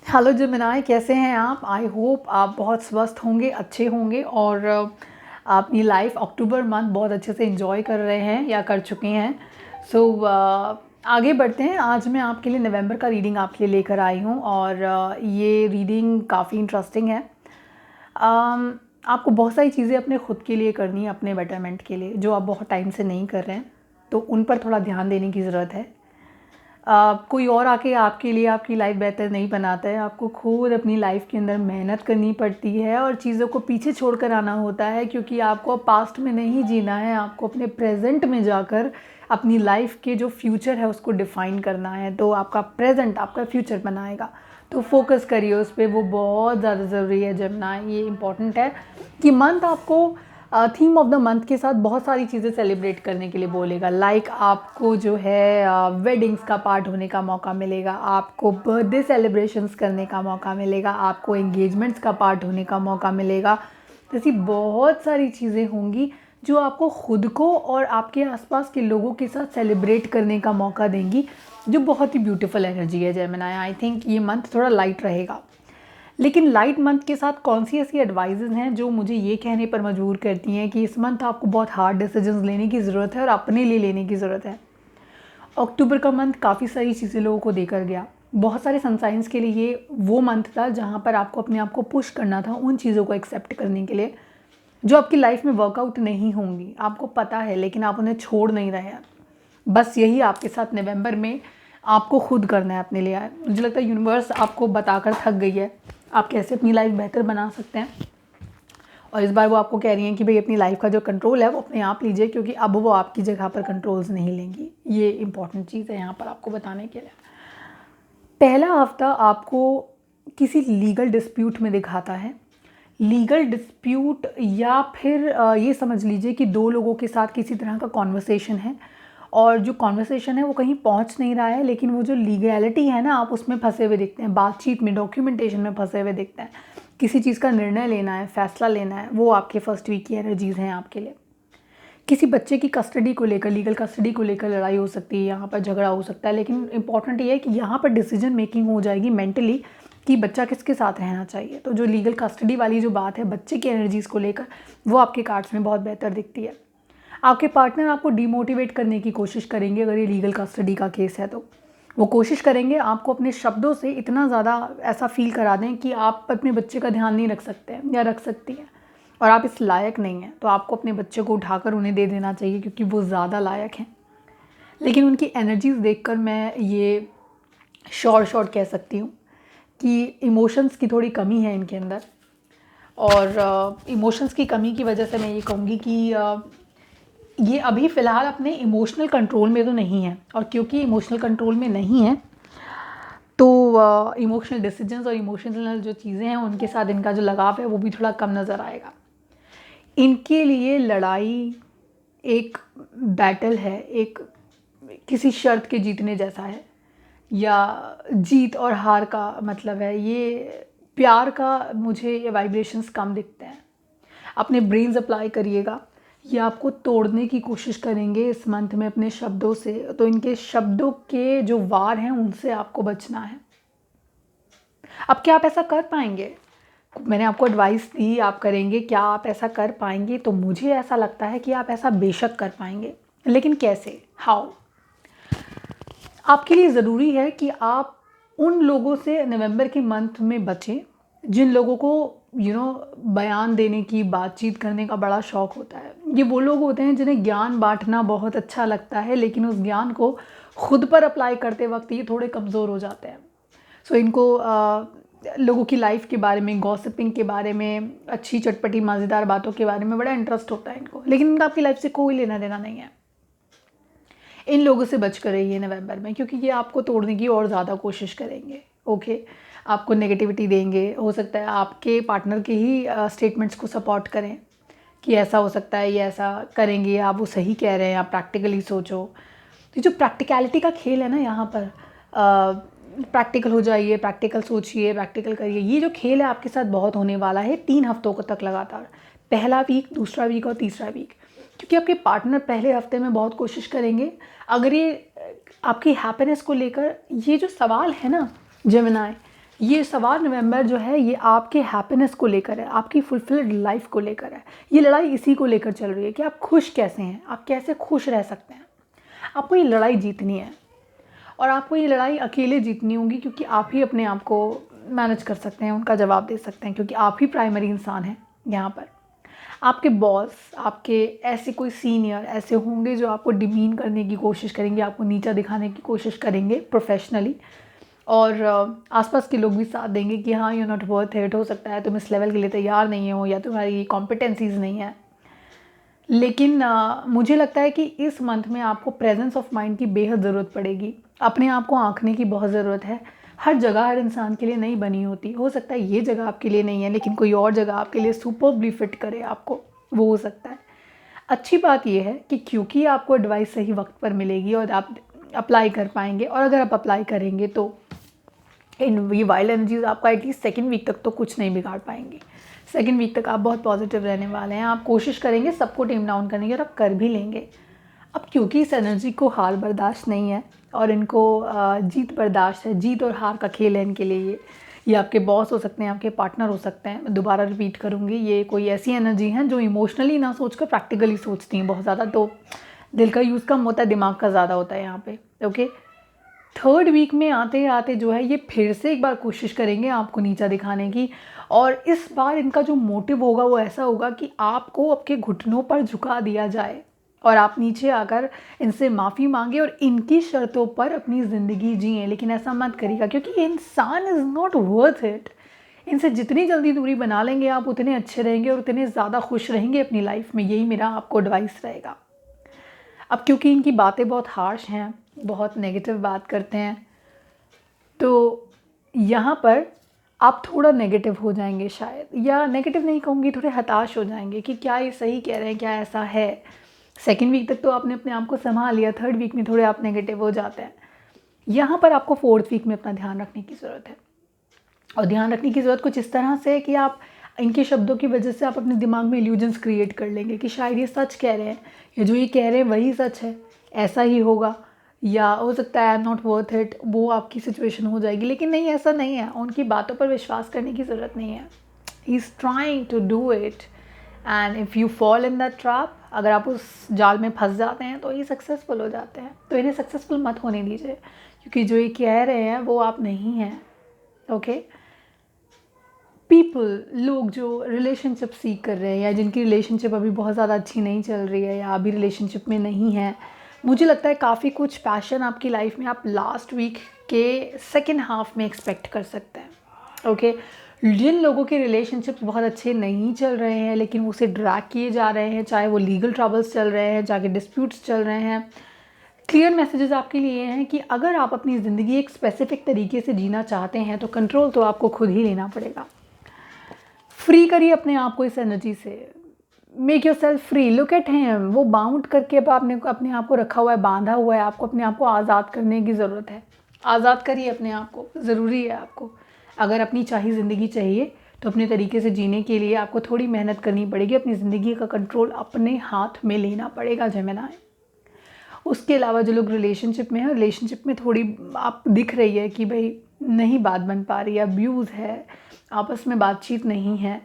Hello Gemini, कैसे हैं आप? आई होप आप बहुत स्वस्थ होंगे, अच्छे होंगे और अपनी लाइफ अक्टूबर मंथ बहुत अच्छे से एंजॉय कर रहे हैं या कर चुके हैं। सो आगे बढ़ते हैं। आज मैं आपके लिए नवंबर का रीडिंग आपके लिए लेकर आई हूँ और ये रीडिंग काफ़ी इंटरेस्टिंग है। आपको बहुत सारी चीज़ें अपने खुद के लिए करनी है, अपने बेटरमेंट के लिए, जो आप बहुत टाइम से नहीं कर रहे हैं, तो उन पर थोड़ा ध्यान देने की ज़रूरत है। कोई और आके आपके लिए आपकी लाइफ बेहतर नहीं बनाता है। आपको खुद अपनी लाइफ के अंदर मेहनत करनी पड़ती है और चीज़ों को पीछे छोड़कर आना होता है, क्योंकि आपको पास्ट में नहीं जीना है। आपको अपने प्रेजेंट में जाकर अपनी लाइफ के जो फ्यूचर है उसको डिफ़ाइन करना है। तो आपका प्रेजेंट आपका फ्यूचर बनाएगा, तो फोकस करिए उस पर। वो बहुत ज़्यादा ज़रूरी है जेमिनी। ये इम्पॉर्टेंट है कि मंथ आपको थीम ऑफ द मंथ के साथ बहुत सारी चीज़ें सेलिब्रेट करने के लिए बोलेगा। लाइक आपको जो है वेडिंग्स का पार्ट होने का मौका मिलेगा, आपको बर्थडे सेलिब्रेशंस करने का मौका मिलेगा, आपको एंगेजमेंट्स का पार्ट होने का मौका मिलेगा। ऐसी बहुत सारी चीज़ें होंगी जो आपको खुद को और आपके आसपास के लोगों के साथ सेलिब्रेट करने का मौका देंगी, जो बहुत ही ब्यूटीफुल एनर्जी है जेमिनी। आई थिंक ये मंथ थोड़ा लाइट रहेगा। लेकिन लाइट मंथ के साथ कौन सी ऐसी एडवाइजेज़ हैं जो मुझे ये कहने पर मजबूर करती हैं कि इस मंथ आपको बहुत हार्ड डिसीजंस लेने की ज़रूरत है और अपने लिए लेने की ज़रूरत है। अक्टूबर का मंथ काफ़ी सारी चीज़ें लोगों को देकर गया। बहुत सारे सनसाइंस के लिए ये वो मंथ था जहाँ पर आपको अपने आप को पुश करना था उन चीज़ों को एक्सेप्ट करने के लिए जो आपकी लाइफ में वर्कआउट नहीं होंगी। आपको पता है, लेकिन आप उन्हें छोड़ नहीं रहे हैं। बस यही आपके साथ नवंबर में आपको खुद करना है अपने लिए। मुझे लगता है यूनिवर्स आपको बताकर थक गई है आप कैसे अपनी लाइफ बेहतर बना सकते हैं, और इस बार वो आपको कह रही हैं कि भाई अपनी लाइफ का जो कंट्रोल है वो अपने आप लीजिए, क्योंकि अब वो आपकी जगह पर कंट्रोल्स नहीं लेंगी। ये इंपॉर्टेंट चीज़ है यहाँ पर आपको बताने के लिए। पहला हफ्ता आपको किसी लीगल डिस्प्यूट में दिखाता है। लीगल डिस्प्यूट या फिर ये समझ लीजिए कि दो लोगों के साथ किसी तरह का कॉन्वर्सेशन है, और जो कॉन्वर्सेशन है वो कहीं पहुंच नहीं रहा है, लेकिन वो जो लीगैलिटी है ना, आप उसमें फंसे हुए दिखते हैं, बातचीत में, डॉक्यूमेंटेशन में फंसे हुए दिखते हैं। किसी चीज़ का निर्णय लेना है, फैसला लेना है, वो आपके फर्स्ट वीक की एनर्जीज़ हैं आपके लिए। किसी बच्चे की कस्टडी को लेकर, लीगल कस्टडी को लेकर लड़ाई हो सकती है, यहाँ पर झगड़ा हो सकता है। लेकिन इंपॉर्टेंट ये है कि यहाँ पर डिसीजन मेकिंग हो जाएगी मेंटली कि बच्चा किसके साथ रहना चाहिए। तो जो लीगल कस्टडी वाली जो बात है बच्चे की एनर्जीज़ को लेकर, वो आपके कार्ड्स में बहुत बेहतर दिखती है। आपके पार्टनर आपको डिमोटिवेट करने की कोशिश करेंगे अगर ये लीगल कस्टडी का केस है, तो वो कोशिश करेंगे आपको अपने शब्दों से इतना ज़्यादा ऐसा फील करा दें कि आप अपने बच्चे का ध्यान नहीं रख सकते हैं या रख सकती हैं, और आप इस लायक नहीं हैं। तो आपको अपने बच्चे को उठाकर उन्हें दे देना चाहिए, क्योंकि वो ज़्यादा लायक हैं। लेकिन उनकी एनर्जीज़ देखकर मैं ये शॉर्ट कह सकती हूँ कि इमोशंस की थोड़ी कमी है इनके अंदर, और इमोशंस की कमी की वजह से मैं ये कहूँगी कि ये अभी फ़िलहाल अपने इमोशनल कंट्रोल में तो नहीं है, और क्योंकि इमोशनल कंट्रोल में नहीं है तो इमोशनल डिसीजंस और इमोशनल जो चीज़ें हैं उनके साथ इनका जो लगाव है वो भी थोड़ा कम नज़र आएगा। इनके लिए लड़ाई एक बैटल है, एक किसी शर्त के जीतने जैसा है, या जीत और हार का मतलब है। ये प्यार का मुझे ये वाइब्रेशंस कम दिखते हैं। अपने ब्रेन्स अप्लाई करिएगा। ये आपको तोड़ने की कोशिश करेंगे इस मंथ में अपने शब्दों से, तो इनके शब्दों के जो वार हैं उनसे आपको बचना है। अब क्या आप ऐसा कर पाएंगे? मैंने आपको एडवाइस दी, आप करेंगे क्या? आप ऐसा कर पाएंगे? तो मुझे ऐसा लगता है कि आप ऐसा बेशक कर पाएंगे, लेकिन कैसे, हाउ? आपके लिए ज़रूरी है कि आप उन लोगों से नवंबर के मंथ में बचें जिन लोगों को बयान देने की, बातचीत करने का बड़ा शौक़ होता है। ये वो लोग होते हैं जिन्हें ज्ञान बांटना बहुत अच्छा लगता है, लेकिन उस ज्ञान को खुद पर अप्लाई करते वक्त ये थोड़े कमज़ोर हो जाते हैं। सो इनको लोगों की लाइफ के बारे में, गॉसिपिंग के बारे में, अच्छी चटपटी मज़ेदार बातों के बारे में बड़ा इंटरेस्ट होता है इनको, लेकिन इनका आपकी लाइफ से कोई लेना देना नहीं है। इन लोगों से बच कर रहिए नवंबर में, क्योंकि ये आपको तोड़ने की और ज़्यादा कोशिश करेंगे। ओके, आपको नेगेटिविटी देंगे। हो सकता है आपके पार्टनर के ही स्टेटमेंट्स को सपोर्ट करें कि ऐसा हो सकता है, ये ऐसा करेंगे, आप वो सही कह रहे हैं, आप प्रैक्टिकली सोचो। तो जो प्रैक्टिकलिटी का खेल है ना, यहाँ पर प्रैक्टिकल हो जाइए, प्रैक्टिकल सोचिए, प्रैक्टिकल करिए। ये जो खेल है आपके साथ बहुत होने वाला है 3 हफ्तों को तक लगातार। पहला वीक, दूसरा वीक और तीसरा वीक, क्योंकि आपके पार्टनर पहले हफ्ते में बहुत कोशिश करेंगे। अगर ये आपकी हैप्पीनेस को लेकर, ये जो सवाल है ना जेमिनी, ये 1 नवंबर जो है ये आपके हैप्पीनेस को लेकर है, आपकी फुलफिल्ड लाइफ को लेकर है। ये लड़ाई इसी को लेकर चल रही है कि आप खुश कैसे हैं, आप कैसे खुश रह सकते हैं। आपको ये लड़ाई जीतनी है और आपको ये लड़ाई अकेले जीतनी होगी, क्योंकि आप ही अपने आप को मैनेज कर सकते हैं, उनका जवाब दे सकते हैं, क्योंकि आप ही प्राइमरी इंसान हैं यहाँ पर। आपके बॉस, आपके ऐसे कोई सीनियर ऐसे होंगे जो आपको डिमीन करने की कोशिश करेंगे, आपको नीचा दिखाने की कोशिश करेंगे प्रोफेशनली, और आसपास के लोग भी साथ देंगे कि हाँ यू नॉट वर्थ इट, हो सकता है तुम इस लेवल के लिए तैयार नहीं हो या तुम्हारी कॉम्पिटेंसीज नहीं है। लेकिन मुझे लगता है कि इस मंथ में आपको प्रेजेंस ऑफ माइंड की बेहद ज़रूरत पड़ेगी। अपने आप को आंकने की बहुत ज़रूरत है। हर जगह हर इंसान के लिए नहीं बनी होती, हो सकता है ये जगह आपके लिए नहीं है लेकिन कोई और जगह आपके लिए सुपर्बली फिट करे आपको, वो हो सकता है। अच्छी बात यह है कि क्योंकि आपको एडवाइस सही वक्त पर मिलेगी और आप अप्लाई कर पाएंगे, और अगर आप अप्लाई करेंगे तो ये वाइल्ड एनर्जीज आपका एटलीस्ट 2nd वीक तक तो कुछ नहीं बिगाड़ पाएंगे। 2nd वीक तक आप बहुत पॉजिटिव रहने वाले हैं। आप कोशिश करेंगे सबको टेम डाउन करने की और आप कर भी लेंगे। अब क्योंकि इस एनर्जी को हार बर्दाश्त नहीं है और इनको जीत बर्दाश्त है, जीत और हार का खेल है इनके लिए। ये आपके बॉस हो सकते हैं, आपके पार्टनर हो सकते हैं। मैं दोबारा रिपीट करूँगी, ये कोई ऐसी एनर्जी हैं जो इमोशनली ना सोचकर प्रैक्टिकली सोचती हैं बहुत ज़्यादा, तो दिल का यूज़ कम होता है, दिमाग का ज़्यादा होता है यहाँ पे। ओके, 3rd वीक में आते आते जो है ये फिर से एक बार कोशिश करेंगे आपको नीचा दिखाने की, और इस बार इनका जो मोटिव होगा वो ऐसा होगा कि आपको आपके घुटनों पर झुका दिया जाए और आप नीचे आकर इनसे माफ़ी मांगे और इनकी शर्तों पर अपनी ज़िंदगी जिए। लेकिन ऐसा मत करिएगा, क्योंकि ये इंसान इज़ नॉट वर्थ इट। इनसे जितनी जल्दी दूरी बना लेंगे आप, उतने अच्छे रहेंगे और उतने ज़्यादा खुश रहेंगे अपनी लाइफ में। यही मेरा आपको एडवाइस रहेगा। अब क्योंकि इनकी बातें बहुत हार्श हैं, बहुत नेगेटिव बात करते हैं, तो यहाँ पर आप थोड़ा नेगेटिव हो जाएंगे शायद, या नेगेटिव नहीं कहूँगी, थोड़े हताश हो जाएंगे कि क्या ये सही कह रहे हैं, क्या ऐसा है। 2nd वीक तक तो आपने अपने आप को संभाल लिया, 3rd वीक में थोड़े आप नेगेटिव हो जाते हैं। यहाँ पर आपको 4th वीक में अपना ध्यान रखने की ज़रूरत है, और ध्यान रखने की ज़रूरत कुछ इस तरह से है कि आप इनके शब्दों की वजह से आप अपने दिमाग में इल्यूजन्स क्रिएट कर लेंगे कि शायद ये सच कह रहे हैं, या जो ये कह रहे हैं वही सच है, ऐसा ही होगा, या हो सकता है I am not worth it, वो आपकी सिचुएशन हो जाएगी। लेकिन नहीं, ऐसा नहीं है। उनकी बातों पर विश्वास करने की ज़रूरत नहीं है। He is trying to do it, and if you fall in that trap, अगर आप उस जाल में फंस जाते हैं तो ये सक्सेसफुल हो जाते हैं। तो इन्हें सक्सेसफुल मत होने दीजिए, क्योंकि जो ये कह रहे हैं वो आप नहीं हैं। ओके, पीपल, लोग जो रिलेशनशिप सीख कर रहे हैं या जिनकी रिलेशनशिप अभी बहुत ज़्यादा अच्छी नहीं चल रही है या अभी रिलेशनशिप में नहीं है, मुझे लगता है काफ़ी कुछ पैशन आपकी लाइफ में आप लास्ट वीक के 2nd हाफ में एक्सपेक्ट कर सकते हैं। ओके, जिन लोगों के रिलेशनशिप्स बहुत अच्छे नहीं चल रहे हैं लेकिन उसे ड्रैग किए जा रहे हैं, चाहे वो लीगल ट्रबल्स चल रहे हैं, चाहे डिस्प्यूट्स चल रहे हैं, क्लियर मैसेजेस आपके लिए हैं कि अगर आप अपनी ज़िंदगी एक स्पेसिफिक तरीके से जीना चाहते हैं तो कंट्रोल तो आपको खुद ही लेना पड़ेगा। फ्री करिए अपने आप को इस एनर्जी से। Make your self free, look at him. वो बाउंड करके अब आपने अपने आप को रखा हुआ है, बांधा हुआ है। आपको अपने आप को आज़ाद करने की ज़रूरत है। आज़ाद करिए अपने आप को, ज़रूरी है आपको। अगर अपनी चाही ज़िंदगी चाहिए तो अपने तरीके से जीने के लिए आपको थोड़ी मेहनत करनी पड़ेगी। अपनी ज़िंदगी का कंट्रोल अपने हाथ में लेना पड़ेगा जेमिनी। उसके अलावा जो लोग रिलेशनशिप में हैं, रिलेशनशिप में थोड़ी आप दिख रही है कि भाई नहीं बात बन पा रही है, अब्यूज़ है, आपस में बातचीत नहीं है,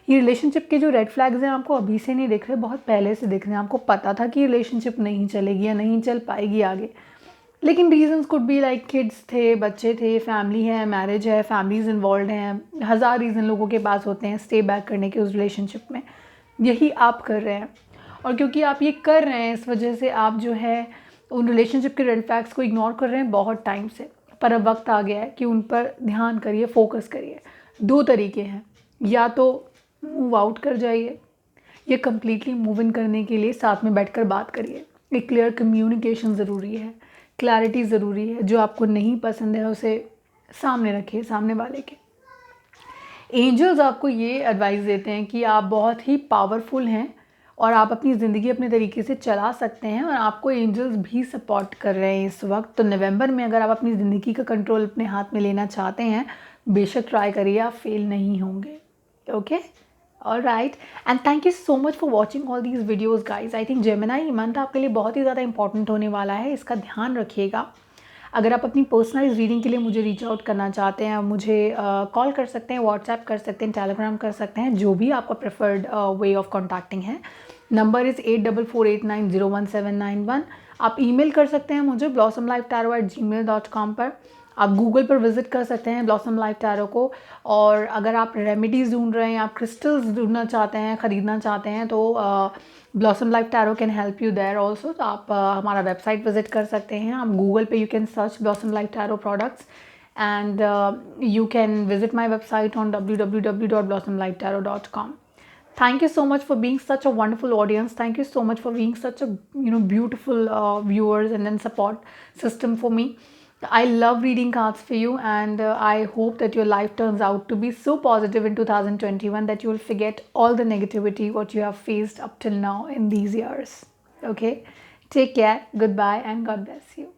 ये रिलेशनशिप के जो रेड फ्लैग्स हैं आपको अभी से नहीं दिख रहे, बहुत पहले से दिख रहे हैं। आपको पता था कि रिलेशनशिप नहीं चलेगी या नहीं चल पाएगी आगे, लेकिन reasons could be like kids थे, बच्चे थे, फैमिली है, मैरिज है, फैमिलीज इन्वॉल्व हैं, 1000 रीज़न लोगों के पास होते हैं स्टे बैक करने के उस रिलेशनशिप में। यही आप कर रहे हैं, और क्योंकि आप ये कर रहे हैं इस वजह से आप जो है उन रिलेशनशिप के रेड फ्लैग्स को इग्नोर कर रहे हैं बहुत टाइम से। पर अब वक्त आ गया है कि उन पर ध्यान करिए, फोकस करिए। 2 तरीके हैं, या तो मूव आउट कर जाइए या कम्प्लीटली मूव इन करने के लिए साथ में बैठकर बात करिए। एक क्लियर कम्युनिकेशन ज़रूरी है, क्लैरिटी ज़रूरी है। जो आपको नहीं पसंद है उसे सामने रखिए, सामने वाले के। एंजल्स आपको ये एडवाइस देते हैं कि आप बहुत ही पावरफुल हैं और आप अपनी ज़िंदगी अपने तरीके से चला सकते हैं, और आपको एंजल्स भी सपोर्ट कर रहे हैं इस वक्त। तो नवंबर में अगर आप अपनी ज़िंदगी का कंट्रोल अपने हाथ में लेना चाहते हैं, बेशक ट्राई करिए, आप फेल नहीं होंगे। Okay, all right, and thank you so much for watching all these videos guys. I think Gemini month आपके लिए बहुत ही ज़्यादा इंपॉर्टेंट होने वाला है, इसका ध्यान रखिएगा। अगर आप अपनी पर्सनलाइज रीडिंग के लिए मुझे रीच आउट करना चाहते हैं, मुझे कॉल कर सकते हैं, व्हाट्सएप कर सकते हैं, टेलीग्राम कर सकते हैं, जो भी आपका प्रेफर्ड वे ऑफ कॉन्टैक्टिंग है। Number is 8448901791। आप ईमेल कर सकते हैं मुझे blossomlifetarot@gmail.com पर। आप गूगल पर विज़िट कर सकते हैं ब्लॉसम लाइफ टैरो को। और अगर आप रेमेडीज़ ढूंढ रहे हैं, आप क्रिस्टल्स ढूंढना चाहते हैं, ख़रीदना चाहते हैं, तो Blossom Life Tarot can help you there also. तो आप हमारा वेबसाइट विज़िट कर सकते हैं। आप गूगल पे you can search blossom Life tarot products and you can visit my website on www.blossomlifetarot.com. Thank you so much for being such a wonderful audience. Thank you so much for being such a beautiful viewers and then support system for me. I love reading cards for you, and I hope that your life turns out to be so positive in 2021 that you will forget all the negativity what you have faced up till now in these years. Okay, take care, goodbye, and God bless you.